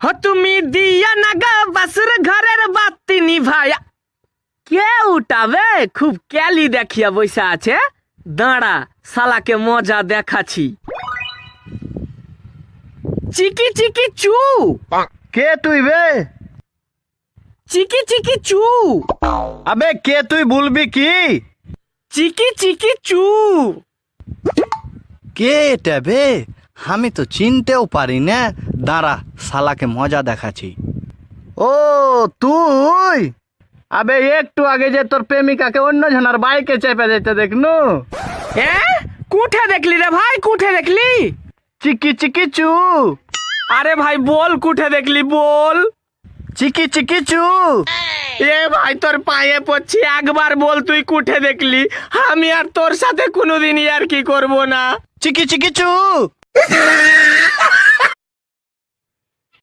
हो তুমি দিয়া না গা বাসুর ঘরের বাতি নিভায়া। কে উঠাবে? খুব ক্যালি দেখিয়া বসে আছে। দাঁড়া, শালাকে মজা দেখাচ্ছি। চিকি চিকি চু। কে তুই বে? চিকি চিকি চু। আবে কে তুই বলবি কি? চিকি চিকি চু। কে এটা বে? আমি তো চিনতেও পারি না। দাঁড়া, শালাকে মজা দেখাচ্ছি। ও তুই? আবে একটু আগে যে তোর প্রেমিকাকে অন্য জনের বাইকে চেপে যেতে দেখনু। কুঠে দেখলি রে ভাই, কুঠে দেখলি? চিকি চিকি চু। আরে ভাই বল, কুঠে দেখলি বল। চিকি চিকি চু। এ ভাই তোর পায়ে পড়ছি, একবার বল তুই কুঠে দেখলি। আমি আর তোর সাথে কোনোদিনই আর কি করবো না। চিকি চিকি চু।